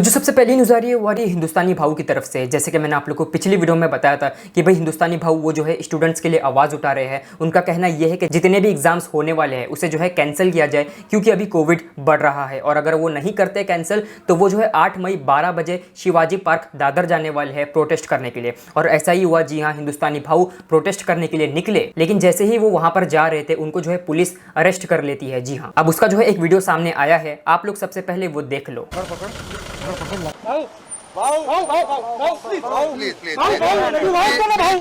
तो जो सबसे पहली न्यूज़ आ रही है वो आ रही है हिंदुस्तानी भाऊ की तरफ से। जैसे कि मैंने आप लोग को पिछली वीडियो में बताया था कि भाई हिंदुस्तानी भाऊ वो जो है स्टूडेंट्स के लिए आवाज़ उठा रहे हैं। उनका कहना ये है कि जितने भी एग्जाम्स होने वाले हैं उसे जो है कैंसिल किया जाए, क्योंकि अभी कोविड बढ़ रहा है और अगर वो नहीं करते कैंसिल तो वो जो है 8 मई 12 बजे शिवाजी पार्क दादर जाने वाले हैं प्रोटेस्ट करने के लिए। और ऐसा ही हुआ, जी हाँ, हिंदुस्तानी भाऊ प्रोटेस्ट करने के लिए निकले, लेकिन जैसे ही वो वहां पर जा रहे थे उनको जो है पुलिस अरेस्ट कर लेती है। जी हाँ, अब उसका जो है एक वीडियो सामने आया है, आप लोग सबसे पहले वो देख लो।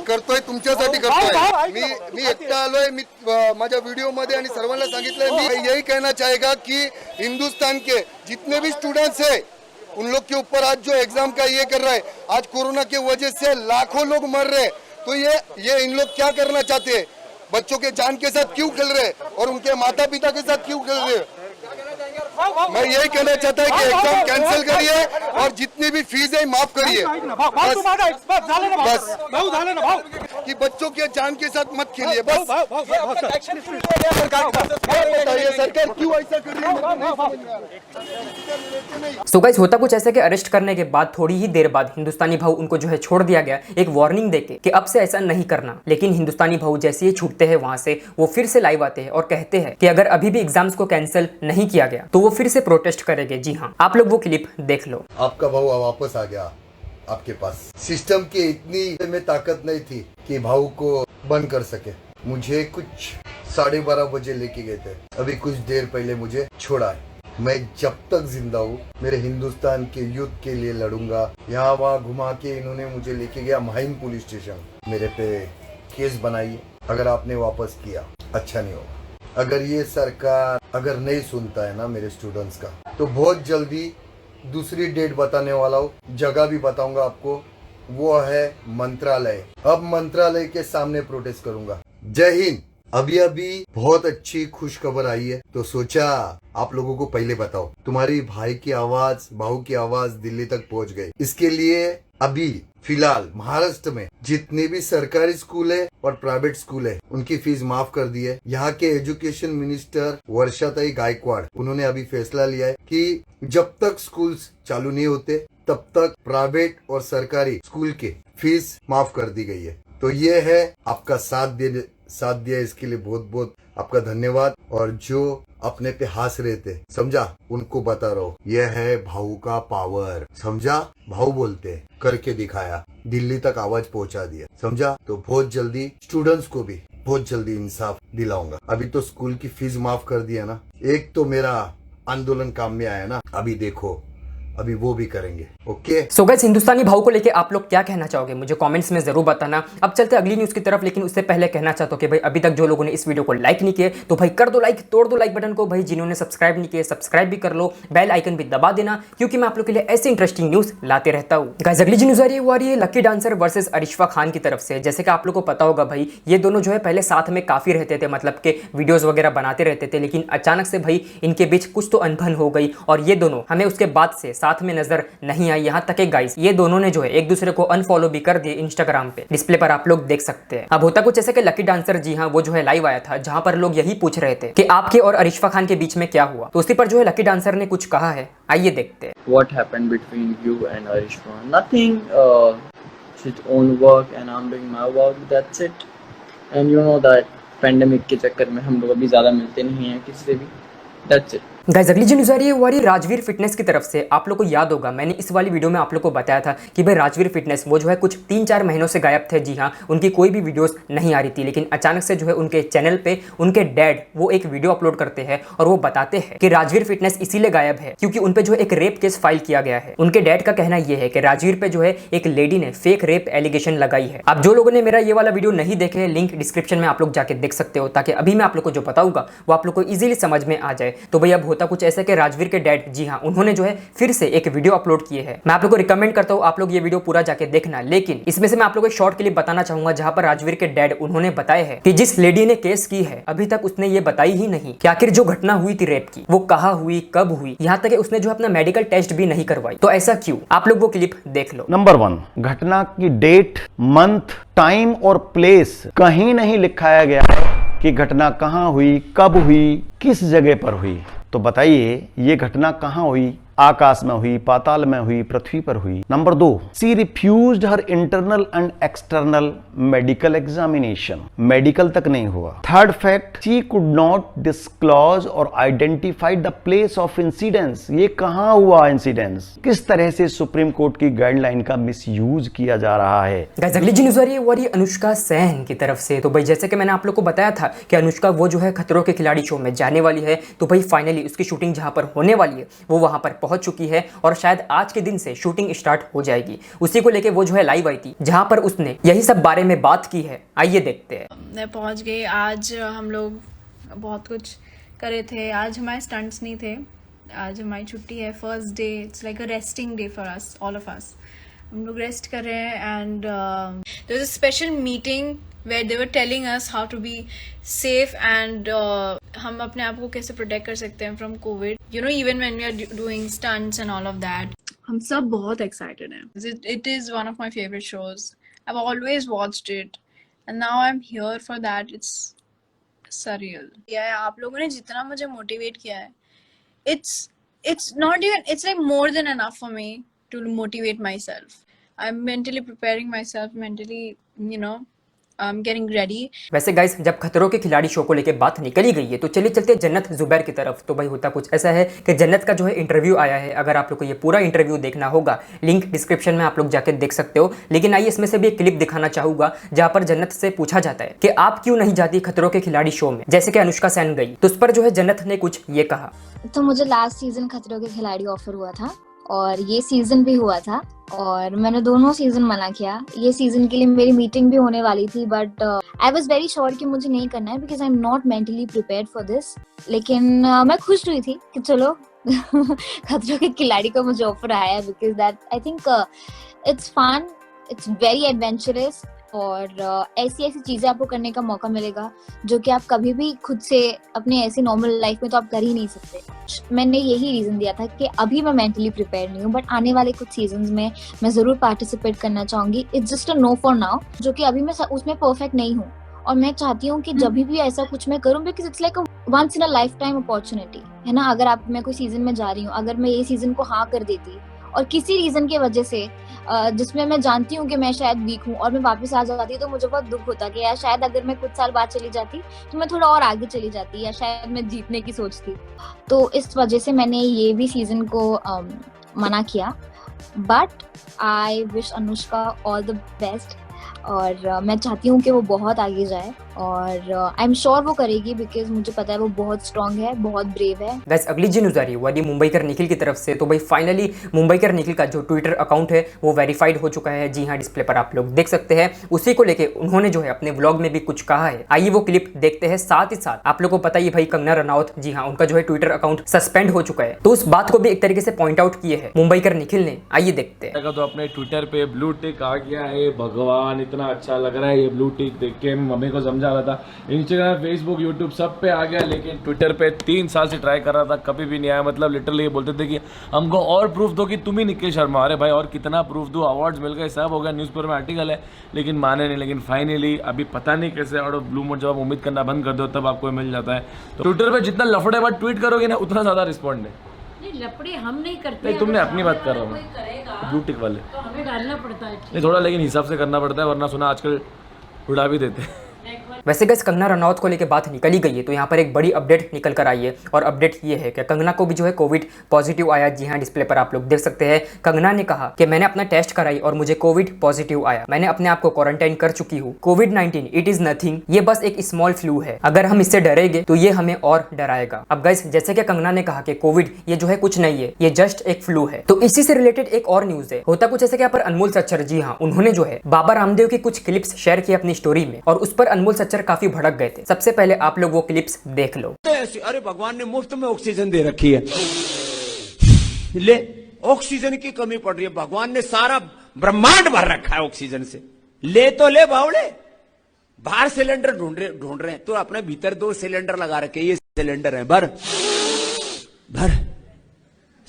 करतोय तुमच्यासाठी करतोय मी एकटा आलोय। मी माझ्या व्हिडिओ मध्ये आणि सर्वांना सांगितलंय, मी यही कहना चाहेगा कि हिंदुस्तान के जितने भी स्टूडेंट्स हैं उन लोग के ऊपर आज जो एग्जाम का ये कर रहा है, आज कोरोना के वजह से लाखों लोग मर रहे, तो ये इन लोग क्या करना चाहते हैं? बच्चों के जान के साथ क्यों खेल रहे और उनके माता पिता के साथ क्यों खेल रहे? मैं यही कहना चाहता है कि एग्जाम कैंसिल करिए और जितनी भी फीस है माफ करिए। बस कि बच्चों के जान के साथ मत खेलिए। बस बताइए सरकार क्यों ऐसा कर रही है? सो गाइस, होता कुछ ऐसा कि अरेस्ट करने के बाद थोड़ी ही देर बाद हिंदुस्तानी भाऊ उनको जो है छोड़ दिया गया, एक वार्निंग देके कि अब से ऐसा नहीं करना। लेकिन हिंदुस्तानी भाऊ जैसे ही छूटते हैं वहां से, वो फिर से लाइव आते हैं और कहते हैं कि अगर अभी भी एग्जाम्स को कैंसिल नहीं किया गया तो वो फिर से प्रोटेस्ट करेंगे। जी हाँ, आप लोग वो क्लिप देख लो। आपका भाऊ वापस आ गया आपके पास। सिस्टम की इतनी में ताकत नहीं थी कि भाऊ को बंद कर सके। मुझे कुछ 12:30 बजे लेके गए थे, अभी कुछ देर पहले मुझे छोड़ा है। मैं जब तक जिंदा हूँ मेरे हिंदुस्तान के युद्ध के लिए लड़ूंगा। यहाँ वहाँ घुमा के इन्होंने मुझे लेके गया माहिम पुलिस स्टेशन, मेरे पे केस बनाइए। अगर आपने वापस किया अच्छा नहीं होगा। अगर ये सरकार अगर नहीं सुनता है ना मेरे स्टूडेंट्स का, तो बहुत जल्दी दूसरी डेट बताने वाला हूँ, जगह भी बताऊंगा आपको, वो है मंत्रालय। अब मंत्रालय के सामने प्रोटेस्ट करूंगा। जय हिंद। अभी बहुत अच्छी खुश खबर आई है, तो सोचा आप लोगों को पहले बताओ। तुम्हारी भाई की आवाज, भाऊ की आवाज दिल्ली तक पहुंच गई। इसके लिए अभी फिलहाल महाराष्ट्र में जितने भी सरकारी स्कूल है और प्राइवेट स्कूल है उनकी फीस माफ कर दी है। यहाँ के एजुकेशन मिनिस्टर वर्षाताई गायकवाड़, उन्होंने अभी फैसला लिया है कि जब तक स्कूल्स चालू नहीं होते तब तक प्राइवेट और सरकारी स्कूल के फीस माफ कर दी गई है। तो ये है आपका साथ दिया, इसके लिए बहुत बहुत आपका धन्यवाद। और जो अपने पे हंस रहे थे, समझा, उनको बता रहा हूँ, यह है भाऊ का पावर। समझा, भाऊ बोलते करके दिखाया, दिल्ली तक आवाज पहुंचा दिया। समझा, तो बहुत जल्दी स्टूडेंट्स को भी बहुत जल्दी इंसाफ दिलाऊंगा। अभी तो स्कूल की फीस माफ कर दिया ना, एक तो मेरा आंदोलन काम में आया ना, अभी देखो अभी वो भी करेंगे। ओके। सो गाइस, हिंदुस्तानी भाऊ को लेके आप लोग क्या कहना चाहोगे मुझे कमेंट्स में जरूर बताना। अब चलते अगली न्यूज की तरफ, लेकिन उससे पहले कहना चाहता हूं कि भाई अभी तक जो लोगों ने इस वीडियो को लाइक नहीं किए तो भाई कर दो लाइक, तोड़ दो लाइक बटन को। भाई जिन्होंने सब्सक्राइब नहीं किए सब्सक्राइब भी कर लो, बेल आइकन भी दबा देना, क्योंकि मैं आप लोग के लिए ऐसे इंटरेस्टिंग न्यूज लाते रहता हूँ। गाइस, अगली जो न्यूज आ रही है वो आ रही है lucky dancer versus Arishva Khan की तरफ से। जैसे कि आप लोग को पता होगा भाई, ये दोनों जो है पहले साथ में काफी रहते थे, मतलब के वीडियोस वगैरह बनाते रहते थे, लेकिन अचानक से भाई इनके बीच कुछ तो अनबन हो गई और ये दोनों हमें उसके बाद से साथ में नजर नहीं आई। यहाँ तक कि गाइस ये दोनों ने जो है एक दूसरे को अनफॉलो भी कर दिए इंस्टाग्राम पे। डिस्प्ले पर आप लोग देख सकते हैं। अब होता कुछ ऐसा कि लकी डांसर, जी हाँ, वो जो है लाइव आया था, जहां पर लोग यही पूछ रहे थे कि आपके और अरिश्वा खान के बीच में क्या हुआ। तो उसी पर जो है लकी डांसर ने कुछ कहा है, आइए देखते हैं। What happened between you and Arishwa? Nothing. She's own work and I'm doing my work. That's it. And you know that pandemic के चक्कर में हम लोग अभी ज्यादा मिलते नहीं हैं किसी से भी। That's it. गाइस, अगली जो न्यूज़ आ रही है वो आ रही है राजवीर फिटनेस की तरफ से। आप लोग को याद होगा मैंने इस वाली वीडियो में आप लोग को बताया था कि भाई राजवीर फिटनेस वो जो है कुछ 3-4 महीनों से गायब थे। जी हाँ, उनकी कोई भी वीडियोस नहीं आ रही थी, लेकिन अचानक से जो है उनके चैनल पे उनके डैड वो एक वीडियो अपलोड करते हैं और वो बताते हैं कि राजवीर फिटनेस इसीलिए गायब है क्योंकि उन पे जो है एक रेप केस फाइल किया गया है। उनके डैड का कहना यह है कि राजवीर पे जो है एक लेडी ने फेक रेप एलिगेशन लगाई है। अब जो लोगों ने मेरा ये वाला वीडियो नहीं देखे, लिंक डिस्क्रिप्शन में आप लोग जाके देख सकते हो, ताकि अभी मैं आप लोग को जो बताऊंगा वो आप लोग को इजीली समझ में आ जाए। तो भाई अब होता कुछ ऐसा कि राजवीर के डैड, जी हाँ, उन्होंने जो है फिर से एक वीडियो अपलोड किए हैं। मैं आप लोगों को रिकमेंड करता हूँ आप लोग ये वीडियो पूरा जाके देखना, लेकिन इसमें से मैं आप लोगों को एक शॉर्ट क्लिप बताना चाहूंगा जहां पर राजवीर के डैड उन्होंने बताया है कि जिस लेडी ने केस की है अभी तक उसने ये बताई ही नहीं कि आखिर जो घटना हुई थी रेप की वो कहाँ हुई, कब हुई, यहाँ तक कि उसने जो अपना मेडिकल टेस्ट भी नहीं करवाई। तो ऐसा क्यों? आप लोग वो क्लिप देख लो। नंबर 1, घटना की डेट, मंथ, टाइम और प्लेस कहीं नहीं लिखाया गया है कि घटना कहाँ हुई, कब हुई, किस जगह पर हुई। तो बताइए ये घटना कहाँ हुई, आकाश में हुई, पाताल में हुई, पृथ्वी पर हुई। Number 2, she refused her internal and external medical examination, medical तक नहीं हुआ। Third fact, she could not disclose और identify the place of incidence, ये कहां हुआ इंसिडेंस, किस तरह से सुप्रीम कोर्ट की गाइडलाइन का मिसयूज किया जा रहा है। गाइस अगली जी न्यूज़ आ रही है वो आ रही है अनुष्का सेन की तरफ से। तो भाई जैसे कि मैंने आप लोग को बताया था कि अनुष्का वो जो है खतरों के खिलाड़ी शो में जाने वाली है, तो भाई फाइनली उसकी शूटिंग जहां पर होने वाली है वो वहां पर पहुंच चुकी है और शायद आज के दिन से शूटिंग स्टार्ट हो जाएगी। उसी को लेके वो जो है लाइव आई थी जहां पर उसने यही सब बारे में बात की है। आइए देखते हैं। मैं पहुंच गई। आज हम लोग बहुत कुछ करे थे। आज हमारे स्टंट्स नहीं थे, आज हमारी छुट्टी है, first day. It's like a resting day for us, all of us. हम लोग रेस्ट कर रहे हैं and there was a special meeting where they were telling us how to be safe and हम अपने आप को कैसे प्रोटेक्ट कर सकते हैं from Covid, you know, even when we are doing stunts and all of that. हम सब बहुत एक्साइटेड हैं। It is one of my favourite shows. I have always watched it and now I am here for that. It's surreal. या आप लोगों ने जितना मुझे मोटिवेट किया है, it's not even, it's like more than enough for me to motivate myself. I'm mentally preparing myself, mentally, you know, I'm getting ready. वैसे guys जब खतरों के खिलाड़ी शो को लेके बात निकली गई है तो चलिए चलते हैं जन्नत जुबैर की तरफ। तो भाई होता कुछ ऐसा है कि जन्नत का जो है इंटरव्यू आया है। अगर आप लोग को ये पूरा इंटरव्यू देखना होगा, लिंक डिस्क्रिप्शन में आप लोग जाके देख सकते हो। लेकिन आइए इसमें से भी एक क्लिप दिखाना चाहूंगा जहां पर जन्नत से पूछा जाता है कि आप क्यों नहीं जाती खतरों के खिलाड़ी शो में, जैसे कि अनुष्का सेन गई। तो उस पर जो है जन्नत ने कुछ ये कहा। तो मुझे लास्ट सीजन खतरों के खिलाड़ी ऑफर हुआ था और ये सीजन भी हुआ था और मैंने दोनों सीजन मना किया। ये सीजन के लिए मेरी मीटिंग भी होने वाली थी but I was very sure कि मुझे नहीं करना है because I am not mentally prepared for this. लेकिन मैं खुश हुई थी कि चलो खतरों के खिलाड़ी का मुझे ऑफर आया because that I think it's fun, it's very adventurous और ऐसी ऐसी चीजें आपको करने का मौका मिलेगा जो कि आप कभी भी खुद से अपने ऐसी नॉर्मल लाइफ में तो आप कर ही नहीं सकते। मैंने यही रीजन दिया था कि अभी मैं मेंटली प्रिपेयर नहीं हूँ बट आने वाले कुछ सीजन्स में मैं जरूर पार्टिसिपेट करना चाहूंगी। It's just a no for now, जो कि अभी मैं उसमें परफेक्ट नहीं हूँ और मैं चाहती हूँ कि जब भी ऐसा कुछ मैं करूँ because it's like once in a life time opportunity है ना। अगर आप मैं कोई सीजन में जा रही हूँ, अगर मैं ये सीजन को हाँ कर देती और किसी रीजन की वजह से जिसमें मैं जानती हूँ कि मैं शायद वीक हूँ और मैं वापस आ जाती तो मुझे बहुत दुख होता कि यार शायद अगर मैं कुछ साल बाद चली जाती तो मैं थोड़ा और आगे चली जाती या शायद मैं जीतने की सोचती। तो इस वजह से मैंने ये भी सीजन को मना किया but I wish Anushka all the best और मैं चाहती हूँ कि वो बहुत आगे जाए और आई एम श्योर वो करेगी बिकॉज मुझे पता है वो बहुत स्ट्रांग है, बहुत ब्रेव है। गाइस अगली जी न्यूज़ आ रही है वो मुंबईकर निखिल की तरफ से। तो भाई फाइनली मुंबईकर निखिल का जो ट्विटर अकाउंट है वो वेरीफाइड हो चुका है। जी हाँ, डिस्प्ले पर आप लोग देख सकते हैं। उसी को लेके उन्होंने जो है अपने व्लॉग में भी कुछ कहा है। आइए वो क्लिप देखते हैं। साथ ही साथ आप लोग को पता ही भाई कंगना रनौत, जी हाँ, उनका जो है ट्विटर अकाउंट सस्पेंड हो चुका है। तो उस बात को भी एक तरीके से पॉइंट आउट किए हैं मुंबईकर निखिल ने। आइए देखते हैं। तो अपने ट्विटर पे ब्लू टिक आ गया है। भगवान इतना अच्छा लग रहा है ये ब्लू टिक देख के। मम्मी को समझा रहा था, इंस्टाग्राम, फेसबुक, यूट्यूब सब पे आ गया, लेकिन ट्विटर पे 3 साल से ट्राई कर रहा था, कभी भी नहीं आया। मतलब लिटरली ये बोलते थे कि हमको और प्रूफ दो कि तुम ही निखिल शर्मा। अरे भाई और कितना प्रूफ दो, अवार्ड्स मिल गए, सब हो गया, न्यूज़पेपर में आर्टिकल है, लेकिन माने नहीं। लेकिन फाइनली अभी पता नहीं कैसे आउट ऑफ ब्लू मून जब आप उम्मीद करना बंद कर दो तब आपको मिल जाता है। तो ट्विटर पर जितना लफड़े बात ट्वीट करोगे ना उतना ज़्यादा रिस्पॉन्ड है। नहीं लपड़े हम नहीं करते। नहीं तुमने अपनी बात कर रहा हूँ, ब्लू टिक वाले तो हमें डालना पड़ता है। नहीं थोड़ा, लेकिन हिसाब से करना पड़ता है, वरना सुना आजकल उड़ा भी देते हैं। वैसे गाइस कंगना रनौत को लेकर बात निकली गई है तो यहाँ पर एक बड़ी अपडेट निकल कर आई है और अपडेट ये है कि कंगना को भी जो है कोविड पॉजिटिव आया। जी हाँ, डिस्प्ले पर आप लोग देख सकते हैं। कंगना ने कहा कि मैंने अपना टेस्ट कराई और मुझे कोविड पॉजिटिव आया। मैंने अपने आप को क्वारंटाइन कर चुकी हूँ। कोविड-19 इट इज नथिंग, ये बस एक स्मॉल फ्लू है। अगर हम इससे डरेंगे तो ये हमें और डराएगा। अब गाइस जैसे कि कंगना ने कहा कि कोविड ये जो है कुछ नहीं है, ये जस्ट एक फ्लू है। तो इसी से रिलेटेड एक और न्यूज है। होता कुछ ऐसे कि यहाँ पर अनमोल सच्चर, जी हाँ, उन्होंने जो है बाबा रामदेव की कुछ क्लिप्स शेयर की अपनी स्टोरी में और उस पर अनमोल सच्चर काफी भड़क गए थे। सबसे पहले आप लोग वो क्लिप्स देख लो। अरे भगवान ने मुफ्त में ऑक्सीजन दे रखी है, ले ऑक्सीजन की कमी पड़ रही है, भगवान ने सारा ब्रह्मांड भर रखा है ऑक्सीजन से, ले तो ले बावड़े। बाहर सिलेंडर ढूंढ रहे हैं तो अपने भीतर 2 सिलेंडर लगा रखे, ये सिलेंडर है, भर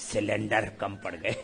सिलेंडर कम पड़ गए।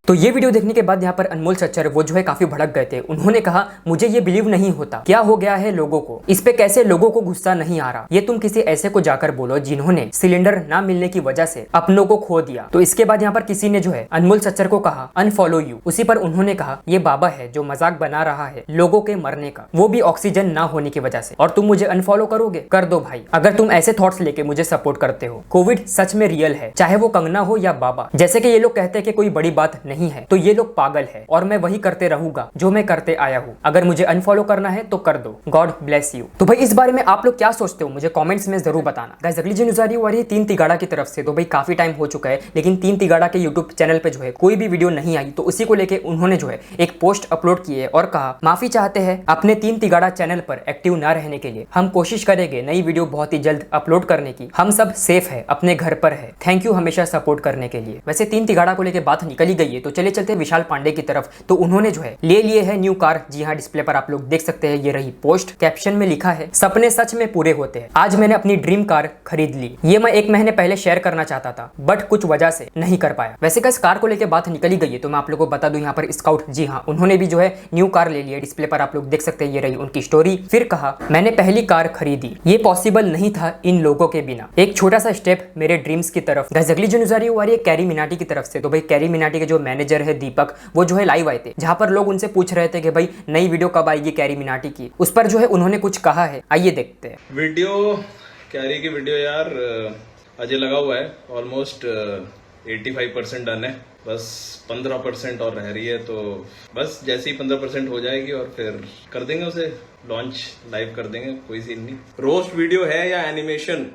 तो ये वीडियो देखने के बाद यहाँ पर अनमोल चच्चर वो जो है काफी भड़क गए थे। उन्होंने कहा मुझे ये बिलीव नहीं होता, क्या हो गया है लोगों को, इस पे कैसे लोगों को गुस्सा नहीं आ रहा। ये तुम किसी ऐसे को जाकर बोलो जिन्होंने सिलेंडर ना मिलने की वजह से अपनों को खो दिया। तो इसके बाद यहाँ पर किसी ने जो है अनमोल चच्चर को कहा अनफॉलो यू। उसी पर उन्होंने कहा ये बाबा है जो मजाक बना रहा है लोगों के मरने का, वो भी ऑक्सीजन ना होने की वजह से, और तुम मुझे अनफॉलो करोगे, कर दो भाई अगर तुम ऐसे थॉट्स लेके मुझे सपोर्ट करते हो। कोविड सच में रियल है, चाहे वो कंगना हो या बाबा। जैसे कि ये लोग कहते हैं कि कोई बड़ी बात नहीं है, तो ये लोग पागल है और मैं वही करते रहूंगा जो मैं करते आया हूँ। अगर मुझे अनफॉलो करना है तो कर दो, गॉड ब्लेस यू। तो भाई इस बारे में आप लोग क्या सोचते हो मुझे कमेंट्स में जरूर बताना। गाइस अगली जो न्यूज़ आ रही है तीन तिगाड़ा की तरफ से। तो भाई काफी टाइम हो चुका है लेकिन तीन तिगाड़ा के यूट्यूब चैनल पे जो है कोई भी वीडियो नहीं आई, तो उसी को लेके उन्होंने जो है एक पोस्ट अपलोड की है और कहा माफी चाहते हैं अपने तीन तिगाड़ा चैनल पर एक्टिव ना रहने के लिए, हम कोशिश करेंगे नई वीडियो बहुत ही जल्द अपलोड करने की, हम सब सेफ है अपने घर पर है, थैंक यू हमेशा सपोर्ट करने के लिए। वैसे तीन तिगाड़ा को लेके बात निकली गई है तो चले चलते विशाल पांडे की तरफ। तो उन्होंने जो है ले लिए है न्यू कार। जी हाँ, डिस्प्ले पर आप लोग देख सकते हैं, ये रही पोस्ट। कैप्शन में लिखा है सपने सच में पूरे होते हैं, आज मैंने अपनी ड्रीम कार खरीद ली। ये मैं 1 महीने पहले शेयर करना चाहता था बट कुछ वजह से नहीं कर पाया। वैसे इस कार को लेकर बात निकली गई है तो मैं आप लोगों को बता दूं यहाँ पर स्काउट, जी हाँ, उन्होंने भी जो है न्यू कार ले लिया। डिस्प्ले पर आप लोग देख सकते हैं, ये रही उनकी स्टोरी। फिर कहा मैंने पहली कार खरीदी, ये पॉसिबल नहीं था इन लोगों के बिना, एक छोटा सा स्टेप मेरे ड्रीम्स की तरफ। अगली जो न्यूज़ आ रही है कैरी मिनाटी की तरफ से। तो भाई कैरी मिनाटी के जो मैनेजर है दीपक, वो जो है लाइव आए थे जहां पर लोग उनसे पूछ रहे थे कि भाई नई वीडियो कब आएगी कैरी मिनाटी की। उस पर जो है उन्होंने कुछ कहा है, आइए देखते हैं। वीडियो कैरी की वीडियो यार अजय लगा हुआ है, ऑलमोस्ट 85% डन है, बस 15% और रह रही है। तो बस जैसे ही 15% हो जाएगी और फिर कर देंगे उसे लॉन्च, लाइव कर देंगे, कोई सीन नहीं। रोस्ट वीडियो है या एनिमेशन,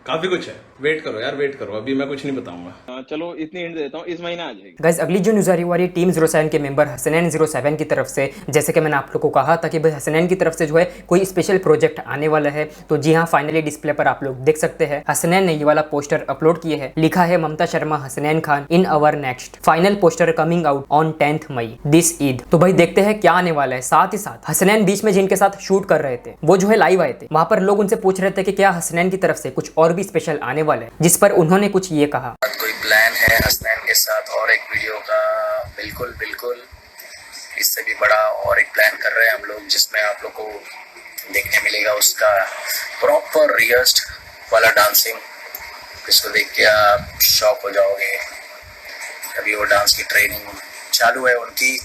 काफी कुछ है, वेट करो यार, वेट करो, अभी मैं कुछ नहीं बताऊंगा। चलो इतनी हिंट देता हूँ, इस महीना आ जाएगी। गाइस अगली जो न्यूज़ आ रही है टीम 07 के मेंबर हसनैन 07 की तरफ से। जैसे कि मैंने आप लोगों को कहा था कि भाई हसनैन की तरफ से जो है कोई स्पेशल प्रोजेक्ट आने वाला है, तो जी हाँ फाइनली डिस्प्ले पर आप लोग देख सकते हैं हसनैन ने ये वाला पोस्टर अपलोड किए है। लिखा है Mamta Sharma Hasnain Khan in our next final poster coming out on 10th May this Eid. तो भाई देखते हैं क्या आने वाला है। साथ ही साथ हसनैन बीच में जिनके साथ शूट कर रहे थे वो जो है लाइव आए थे, वहां पर लोग उनसे पूछ रहे थे कि क्या हसनैन की तरफ से कुछ और भी स्पेशल आने वाला है, जिस पर उन्होंने कुछ ये कहा। कोई प्लान है हसनैन के साथ और एक वीडियो का? बिल्कुल बिल्कुल, इससे भी बड़ा और एक प्लान कर रहे हैं हम लोग, जिसमें आप लोग को देखने मिलेगा उसका प्रॉपर रिहर्स्ड वाला डांसिंग, जिसको देख के आप शॉक हो जाओगे। अभी वो डांस की ट्रेनिंग चालू है उनकी।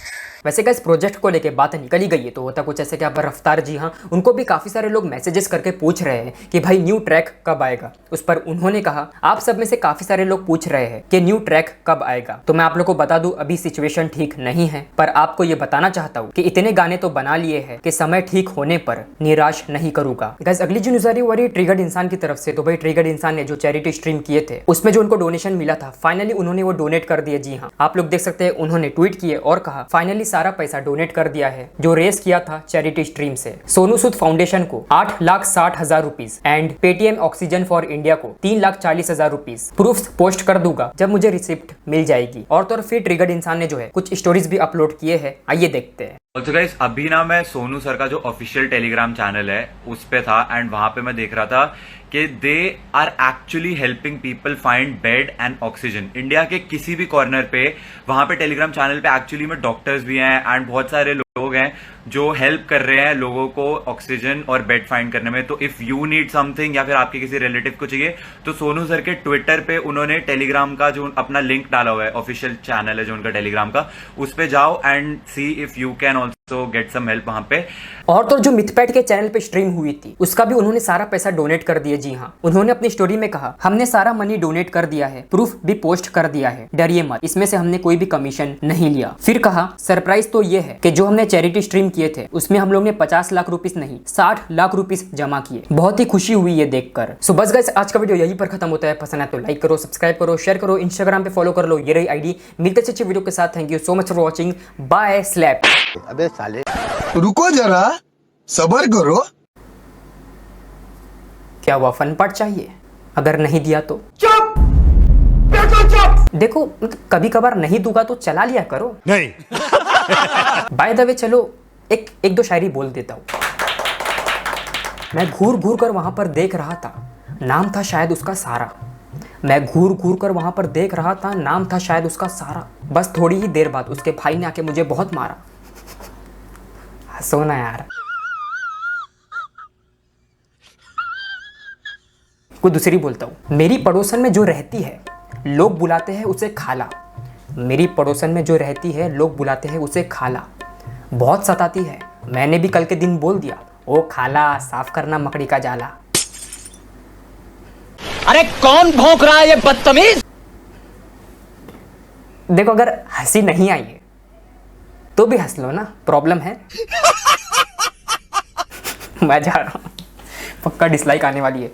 वैसे इस प्रोजेक्ट को लेके बात निकली गई है तो होता कुछ ऐसे कि आप रफ्तार, जी हाँ, उनको भी काफी सारे लोग मैसेजेस करके पूछ रहे हैं कि भाई न्यू ट्रैक कब आएगा। उस पर उन्होंने कहा आप सब में से काफी सारे लोग पूछ रहे हैं कि न्यू ट्रैक कब आएगा। तो मैं आप लोग को बता दूं अभी सिचुएशन ठीक नहीं है, पर आपको ये बताना चाहता हूँ कि इतने गाने तो बना लिए हैं कि समय ठीक होने पर निराश नहीं करूंगा। गाइस अगली जो न्यूज़ आ रही है ट्रिगर्ड इंसान की तरफ से। तो भाई ट्रिगर्ड इंसान ने जो चैरिटी स्ट्रीम किए थे उसमें जो उनको डोनेशन मिला था फाइनली उन्होंने वो डोनेट कर दिया। जी हाँ, आप लोग देख सकते हैं, उन्होंने ट्वीट किए और कहा फाइनली सारा पैसा डोनेट कर दिया है जो रेस किया था चैरिटी स्ट्रीम से। सोनू सूद फाउंडेशन को 8,60,000 rupees and Paytm oxygen for India को 3,40,000 रुपीज। प्रूफ पोस्ट कर दूंगा जब मुझे रिसिप्ट मिल जाएगी। और तो फिर ट्रिगर्ड इंसान ने जो है कुछ स्टोरीज भी अपलोड किए हैं, आइए देखते हैं। तो गाइस अभी ना मैं सोनू सर का जो ऑफिशियल टेलीग्राम चैनल है उस पे था एंड वहां पे मैं देख रहा था कि they are actually helping people find bed and oxygen. India के किसी भी कॉर्नर पे वहां पे टेलीग्राम चैनल पे एक्चुअली में डॉक्टर्स भी हैं एंड बहुत सारे लोग हैं जो हेल्प कर रहे हैं लोगों को ऑक्सीजन और बेड फाइंड करने में। तो इफ यू नीड समथिंग या फिर आपके किसी रिलेटिव को चाहिए तो सोनू सर के ट्विटर पे उन्होंने टेलीग्राम का जो अपना लिंक डाला हुआ है, ऑफिशियल चैनल है जो उनका टेलीग्राम का, उस पे जाओ and see if you can also get some help वहां पे। और तो जो मिथपैट के चैनल पे स्ट्रीम हुई थी उसका भी उन्होंने सारा पैसा डोनेट कर दिया। जी हाँ, उन्होंने अपनी स्टोरी में कहा हमने सारा मनी डोनेट कर दिया है, प्रूफ भी पोस्ट कर दिया है, डरिए मत, इसमें से हमने कोई भी कमीशन नहीं लिया। फिर कहा सरप्राइज तो ये है कि जो हमने चैरिटी स्ट्रीम किए थे उसमें हम लोग ने 50 लाख रुपीस नहीं 60 लाख रुपीस जमा किए। बहुत ही खुशी हुई ये देखकर। सो बस गाइस आज का वीडियो यहीं पर खत्म होता है। पसंद आए तो लाइक करो, सब्सक्राइब करो, शेयर करो, इंस्टाग्राम पे फॉलो कर लो, ये रही आईडी। मिलते अच्छे वीडियो के साथ। Thank you so much for watching, bye slap. अबे साले रुको जरा, सबर करो। क्या हुआ, फन पार्ट चाहिए? अगर नहीं दिया तो चुप, देखो कभी कभार नहीं दूंगा तो चला लिया करो। नहीं बाय द वे चलो एक दो शायरी बोल देता हूं। मैं घूर घूर कर वहां पर देख रहा था, नाम था शायद उसका सारा। मैं घूर घूर कर वहां पर देख रहा था, नाम था शायद उसका सारा। बस थोड़ी ही देर बाद उसके भाई ने आके मुझे बहुत मारा। हंसो ना यार। कोई दूसरी बोलता हूँ। मेरी पड़ोसन में जो रहती है लोग बुलाते हैं उसे खाला। मेरी पड़ोसन में जो रहती है लोग बुलाते हैं उसे खाला। बहुत सताती है। मैंने भी कल के दिन बोल दिया, ओ खाला साफ करना मकड़ी का जाला। अरे कौन भौंक रहा है ये बदतमीज? देखो अगर हंसी नहीं आई है तो भी हंस लो ना, प्रॉब्लम है। मैं जा रहा हूँ, पक्का डिसलाइक आने वाली है।